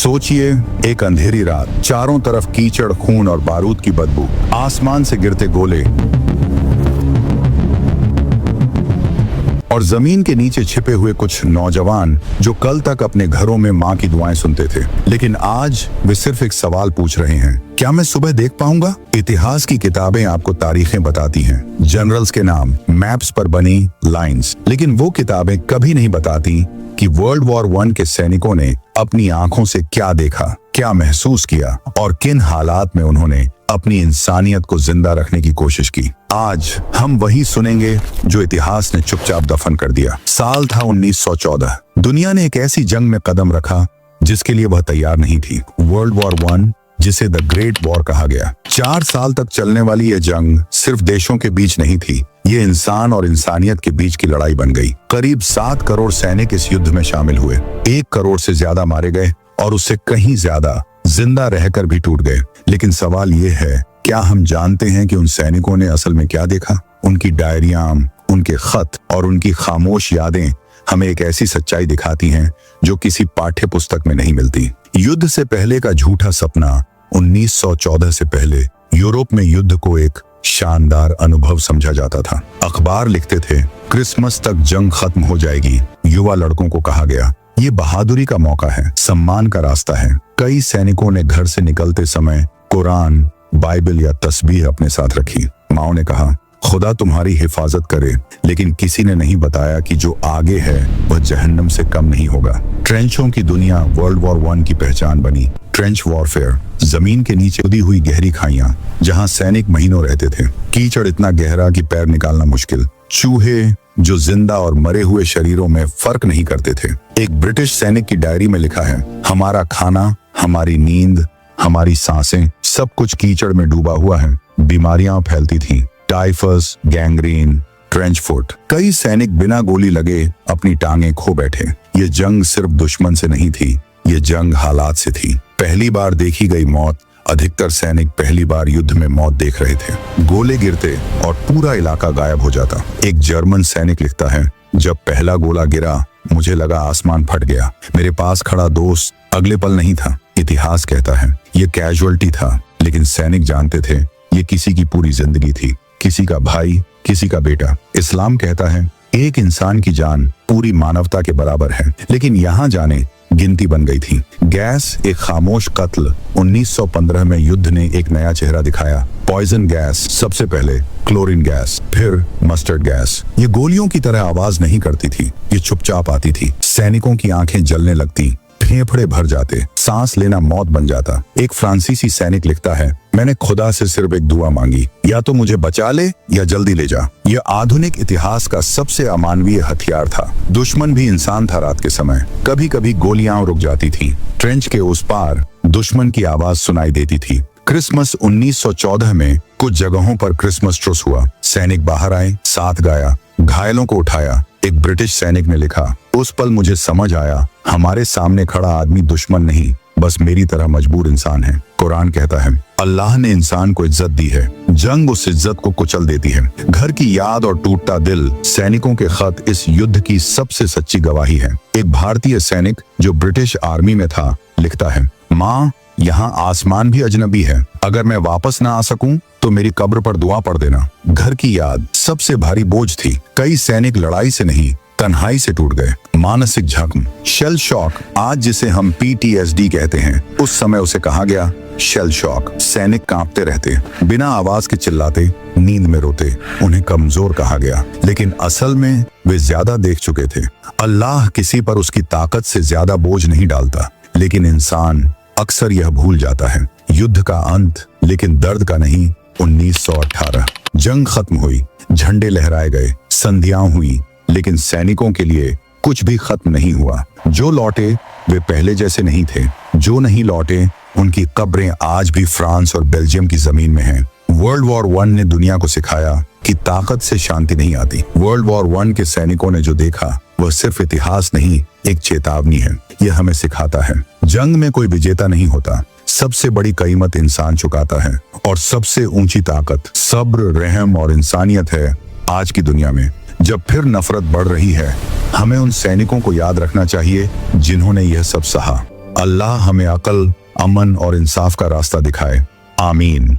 सोचिए, एक अंधेरी रात, चारों तरफ कीचड़, खून और बारूद की बदबू, आसमान से गिरते गोले और जमीन के नीचे छिपे हुए कुछ नौजवान जो कल तक अपने घरों में माँ की दुआएं सुनते थे, लेकिन आज वे सिर्फ एक सवाल पूछ रहे हैं, क्या मैं सुबह देख पाऊंगा? इतिहास की किताबें आपको तारीखें बताती हैं, जनरल्स के नाम, मैप्स पर बनी लाइंस, लेकिन वो किताबें कभी नहीं बताती कि वर्ल्ड वॉर 1 के सैनिकों ने अपनी आंखों से क्या देखा, क्या महसूस किया और किन हालात में उन्होंने अपनी इंसानियत को जिंदा रखने की कोशिश की। आज हम वही सुनेंगे जो इतिहास ने चुपचाप दफन कर दिया। साल था 1914। दुनिया ने एक ऐसी जंग में कदम रखा जिसके लिए वह तैयार नहीं थी। वर्ल्ड वॉर 1, जिसे द ग्रेट वॉर कहा गया। 4 साल तक चलने वाली यह जंग सिर्फ देशों के बीच नहीं थी, ये इंसान और इंसानियत के बीच की लड़ाई बन गई। करीब 7 करोड़ सैनिक इस युद्ध में शामिल हुए। 1 करोड़ से ज्यादा मारे गए और उससे कहीं ज्यादा जिंदा रहकर भी टूट गए। लेकिन सवाल ये है, क्या हम जानते हैं कि उन सैनिकों ने असल में क्या देखा? उनकी डायरियां, उनके खत और उनकी खामोश यादें हमें एक ऐसी सच्चाई दिखाती हैं जो किसी पाठ्य पुस्तक में नहीं मिलती। युद्ध से पहले का झूठा सपना। 1914 से पहले यूरोप में युद्ध को एक शानदार अनुभव समझा जाता था। अखबार लिखते थे, क्रिसमस तक जंग खत्म हो जाएगी। युवा लड़कों को कहा गया, ये बहादुरी का मौका है, सम्मान का रास्ता है। कई सैनिकों ने घर से निकलते समय कुरान, बाइबल या तस्बीह अपने साथ रखी। माओ ने कहा, खुदा तुम्हारी हिफाजत करे, लेकिन किसी ने नहीं बताया कि जो आगे है वह जहन्नम से कम नहीं होगा। ट्रेंचों की दुनिया वर्ल्ड वॉर 1 की पहचान बनी। ट्रेंच वॉरफेयर, जमीन के नीचे खुदी हुई गहरी खाइयां जहां सैनिक महीनों रहते थे। कीचड़ इतना गहरा कि पैर निकालना मुश्किल। चूहे जो जिंदा और मरे हुए शरीरों में फर्क नहीं करते थे। एक ब्रिटिश सैनिक की डायरी में लिखा है, हमारा खाना, हमारी नींद, हमारी सांसें, सब कुछ कीचड़ में डूबा हुआ है। बीमारियां फैलती थीं, टाइफस, गैंग्रीन, ट्रेंच फुट। कई सैनिक बिना गोली लगे अपनी टांगें खो बैठे। ये जंग सिर्फ दुश्मन से नहीं थी, ये जंग हालात से थी। पहली बार देखी गई मौत। अधिकतर सैनिक पहली बार युद्ध में मौत देख रहे थे। गोले गिरते और पूरा इलाका गायब हो जाता। एक जर्मन सैनिक लिखता है, जब पहला गोला गिरा मुझे लगा आसमान फट गया। मेरे पास खड़ा दोस्त अगले पल नहीं था। इतिहास कहता है ये कैजुअल्टी था, लेकिन सैनिक जानते थे ये किसी की पूरी जिंदगी थी, किसी का भाई, किसी का बेटा। इस्लाम कहता है एक इंसान की जान पूरी मानवता के बराबर है, लेकिन यहाँ जाने गिनती बन गई थी। गैस, एक खामोश कत्ल। 1915 में युद्ध ने एक नया चेहरा दिखाया। पॉइजन गैस, सबसे पहले क्लोरीन गैस, फिर मस्टर्ड गैस। ये गोलियों की तरह आवाज नहीं करती थी, ये चुपचाप आती थी। सैनिकों की आंखें जलने लगती, फेफड़े भर जाते, सांस लेना मौत बन जाता। एक फ्रांसीसी सैनिक लिखता है, मैंने खुदा से सिर्फ एक दुआ मांगी, या तो मुझे बचा ले या जल्दी ले जा। यह आधुनिक इतिहास का सबसे अमानवीय हथियार था। दुश्मन भी इंसान था। रात के समय कभी कभी गोलियां रुक जाती थीं। ट्रेंच के उस पार दुश्मन की आवाज सुनाई देती थी। क्रिसमस 1914 में कुछ जगहों पर क्रिसमस ट्रुस हुआ। सैनिक बाहर आए, साथ गाया, घायलों को उठाया। एक ब्रिटिश सैनिक ने लिखा, उस पल मुझे समझ आया हमारे सामने खड़ा आदमी दुश्मन नहीं, बस मेरी तरह मजबूर इंसान है। कुरान कहता है अल्लाह ने इंसान को इज्जत दी है, जंग उस इज्जत को कुचल देती है। घर की याद और टूटता दिल, सैनिकों के खत इस युद्ध की सबसे सच्ची गवाही है। एक भारतीय सैनिक जो ब्रिटिश आर्मी में था लिखता है, माँ, यहाँ आसमान भी अजनबी है, अगर मैं वापस ना आ सकूं तो मेरी कब्र पर दुआ पढ़ देना। घर की याद सबसे भारी बोझ थी। कई सैनिक लड़ाई से नहीं, तन्हाई से टूट गए। मानसिक जख्म, शेल शॉक, आज जिसे हम PTSD कहते हैं, उस समय उसे कहा गया शेल शॉक। सैनिक कांपते रहते, बिना आवाज के चिल्लाते, नींद में रोते। उन्हें कमजोर कहा गया, लेकिन असल में वे ज्यादा देख चुके थे। अल्लाह किसी पर उसकी ताकत से ज्यादा बोझ नहीं डालता, लेकिन इंसान अक्सर यह भूल जाता है। युद्ध का अंत, लेकिन दर्द का नहीं। 1918 जंग खत्म हुई, झंडे लहराए गए, संधियां हुई, लेकिन सैनिकों के लिए कुछ भी खत्म नहीं हुआ। जो लौटे वे पहले जैसे नहीं थे, जो नहीं लौटे उनकी कब्रें आज भी फ्रांस और बेल्जियम की जमीन में हैं। वर्ल्ड वॉर 1 ने दुनिया को सिखाया कि ताकत से शांति नहीं आती। वर्ल्ड वॉर 1 के सैनिकों ने जो देखा वह सिर्फ इतिहास नहीं, एक चेतावनी है। यह हमें सिखाता है जंग में कोई विजेता नहीं होता, सबसे बड़ी कीमत इंसान चुकाता है, और सबसे ऊंची ताकत सब्र, रहम और इंसानियत है। आज की दुनिया में जब फिर नफरत बढ़ रही है, हमें उन सैनिकों को याद रखना चाहिए जिन्होंने यह सब सहा। अल्लाह हमें अकल, अमन और इंसाफ का रास्ता दिखाए। आमीन।